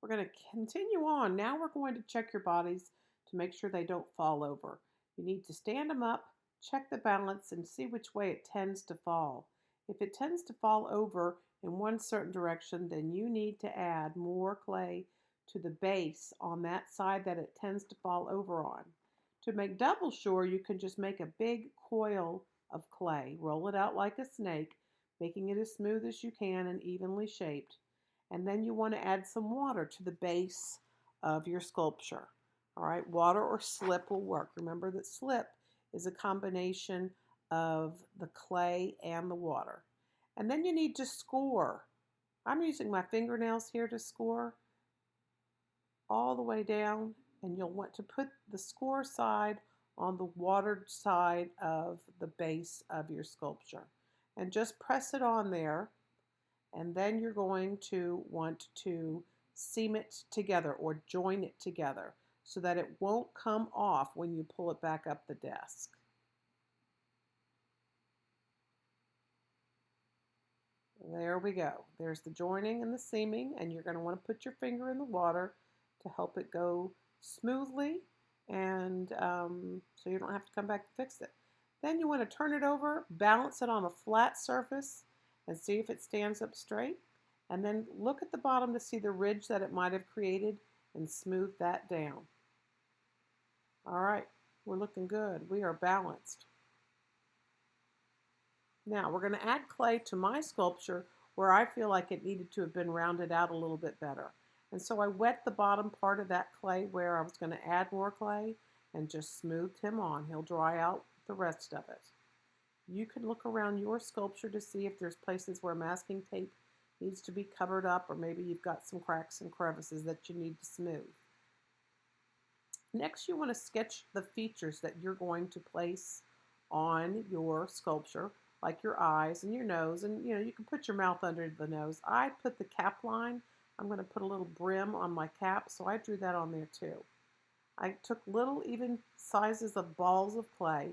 We're going to continue on. Now we're going to check your bodies to make sure they don't fall over. You need to stand them up, check the balance, and see which way it tends to fall. If it tends to fall over in one certain direction, then you need to add more clay to the base on that side that it tends to fall over on. To make double sure, you can just make a big coil of clay, roll it out like a snake, making it as smooth as you can and evenly shaped. And then you want to add some water to the base of your sculpture. All right, water or slip will work. Remember that slip is a combination of the clay and the water. And then you need to score. I'm using my fingernails here to score all the way down, and you'll want to put the score side on the watered side of the base of your sculpture. And just press it on there, and then you're going to want to seam it together or join it together so that it won't come off when you pull it back up the desk. There we go. There's the joining and the seaming, and you're going to want to put your finger in the water to help it go smoothly, and so you don't have to come back to fix it. Then you want to turn it over, balance it on a flat surface, and see if it stands up straight. And then look at the bottom to see the ridge that it might have created and smooth that down. All right, we're looking good. We are balanced. Now we're going to add clay to my sculpture where I feel like it needed to have been rounded out a little bit better. And so I wet the bottom part of that clay where I was going to add more clay and just smoothed him on. He'll dry out the rest of it. You can look around your sculpture to see if there's places where masking tape needs to be covered up, or maybe you've got some cracks and crevices that you need to smooth. Next, you want to sketch the features that you're going to place on your sculpture, like your eyes and your nose, and you can put your mouth under the nose. I put the cap line. I'm going to put a little brim on my cap, so I drew that on there too. I took little even sizes of balls of clay,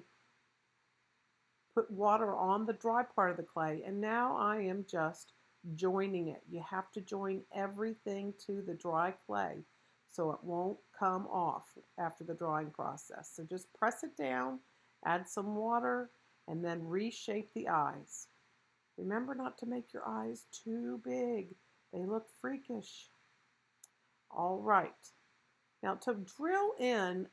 put water on the dry part of the clay, and now I am just joining it. You have to join everything to the dry clay so it won't come off after the drying process. So just press it down, add some water, and then reshape the eyes. Remember not to make your eyes too big. They look freakish. All right. Now to drill in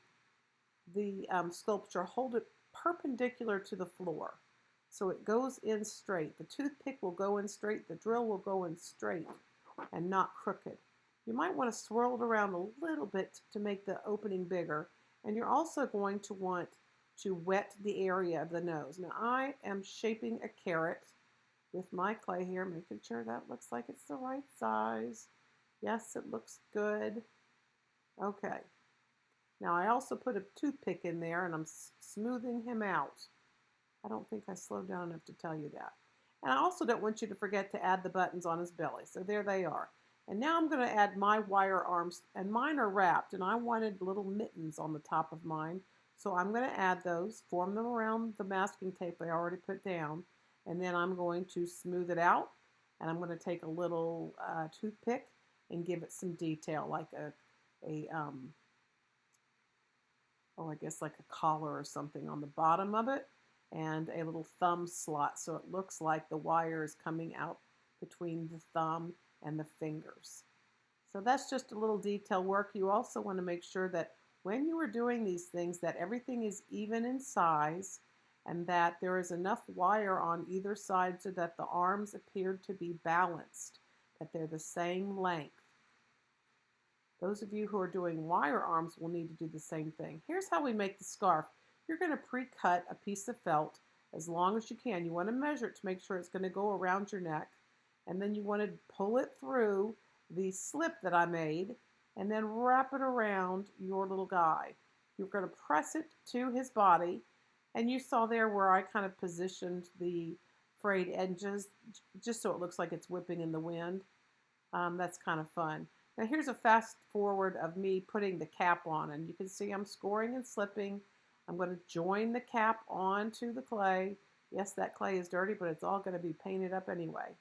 the sculpture, hold it perpendicular to the floor so it goes in straight. The toothpick will go in straight, the drill will go in straight and not crooked. You might want to swirl it around a little bit to make the opening bigger, and you're also going to want to wet the area of the nose. Now I am shaping a carrot with my clay here, making sure that looks like it's the right size. Yes, it looks good. Okay. Now I also put a toothpick in there and I'm smoothing him out. I don't think I slowed down enough to tell you that. And I also don't want you to forget to add the buttons on his belly. So there they are. And now I'm going to add my wire arms, and mine are wrapped, and I wanted little mittens on the top of mine. So I'm going to add those, form them around the masking tape I already put down, and then I'm going to smooth it out, and I'm going to take a little toothpick and give it some detail, like I guess like a collar or something on the bottom of it, and a little thumb slot so it looks like the wire is coming out between the thumb and the fingers. So that's just a little detail work. You also want to make sure that when you are doing these things that everything is even in size and that there is enough wire on either side so that the arms appear to be balanced, that they're the same length. Those of you who are doing wire arms will need to do the same thing. Here's how we make the scarf. You're going to pre-cut a piece of felt as long as you can. You want to measure it to make sure it's going to go around your neck. And then you want to pull it through the slip that I made and then wrap it around your little guy. You're going to press it to his body. And you saw there where I kind of positioned the frayed edges just so it looks like it's whipping in the wind. That's kind of fun. Now here's a fast forward of me putting the cap on, and you can see I'm scoring and slipping. I'm going to join the cap onto the clay. Yes, that clay is dirty, but it's all going to be painted up anyway.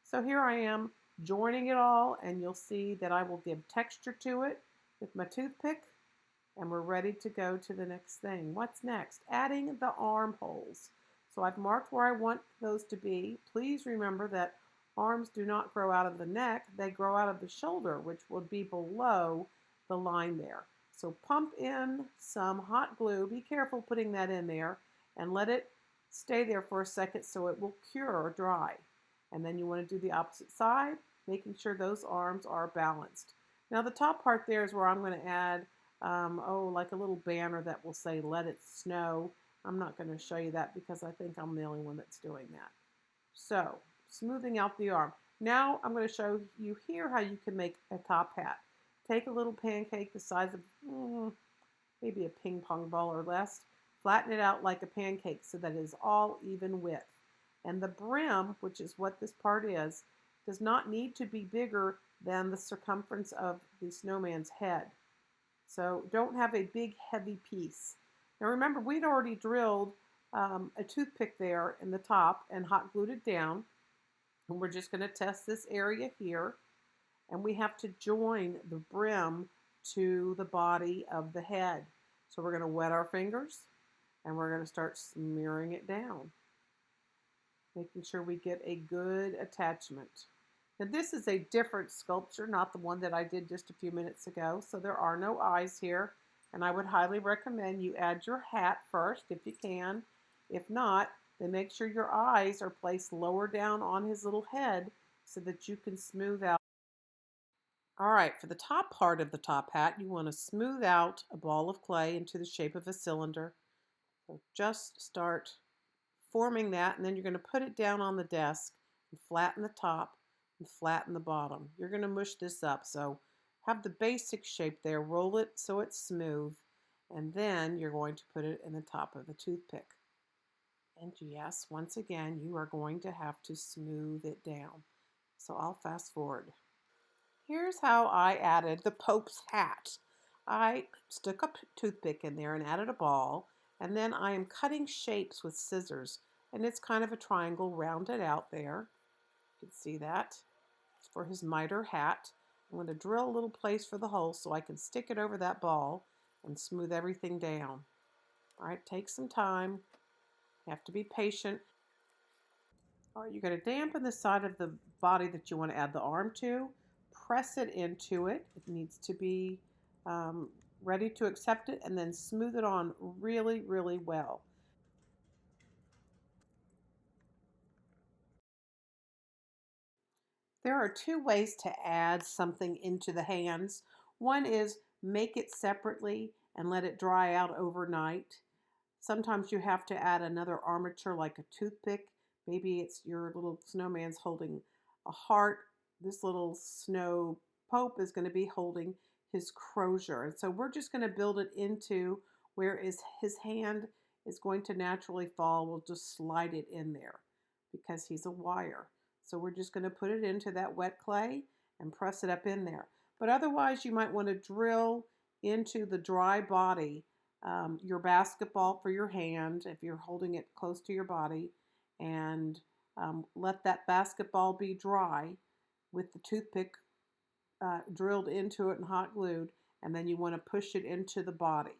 So here I am joining it all, and you'll see that I will give texture to it with my toothpick, and we're ready to go to the next thing. What's next? Adding the armholes. So I've marked where I want those to be. Please remember that arms do not grow out of the neck, they grow out of the shoulder, which would be below the line there. So pump in some hot glue. Be careful putting that in there and let it stay there for a second so it will cure or dry. And then you want to do the opposite side, making sure those arms are balanced. Now the top part there is where I'm going to add, like a little banner that will say, "Let it snow." I'm not going to show you that because I think I'm the only one that's doing that. So, smoothing out the arm. Now I'm going to show you here how you can make a top hat. Take a little pancake the size of maybe a ping pong ball or less. Flatten it out like a pancake so that it is all even width. And the brim, which is what this part is, does not need to be bigger than the circumference of the snowman's head. So don't have a big heavy piece. Now remember, we'd already drilled a toothpick there in the top and hot glued it down. And we're just going to test this area here. And we have to join the brim to the body of the head. So we're going to wet our fingers and we're going to start smearing it down, making sure we get a good attachment. Now this is a different sculpture, not the one that I did just a few minutes ago, so there are no eyes here, and I would highly recommend you add your hat first if you can. If not, then make sure your eyes are placed lower down on his little head so that you can smooth out. All right, for the top part of the top hat, you want to smooth out a ball of clay into the shape of a cylinder. So just start forming that, and then you're going to put it down on the desk and flatten the top and flatten the bottom. You're going to mush this up, so have the basic shape there. Roll it so it's smooth, and then you're going to put it in the top of the toothpick. And yes, once again, you are going to have to smooth it down. So I'll fast forward. Here's how I added the Pope's hat. I stuck a toothpick in there and added a ball, and then I am cutting shapes with scissors, and it's kind of a triangle rounded out there. You can see that. It's for his mitre hat. I'm going to drill a little place for the hole so I can stick it over that ball and smooth everything down. All right, take some time. You have to be patient. All right, you're going to dampen the side of the body that you want to add the arm to. Press it into it. It needs to be ready to accept it, and then smooth it on really, really well. There are two ways to add something into the hands. One is make it separately and let it dry out overnight. Sometimes you have to add another armature like a toothpick. Maybe it's your little snowman's holding a heart. This little snow pope is going to be holding his crozier. And so we're just going to build it into where his hand is going to naturally fall. We'll just slide it in there because he's a wire. So we're just going to put it into that wet clay and press it up in there. But otherwise, you might want to drill into the dry body your basketball for your hand if you're holding it close to your body, and let that basketball be dry with the toothpick drilled into it and hot glued, and then you want to push it into the body.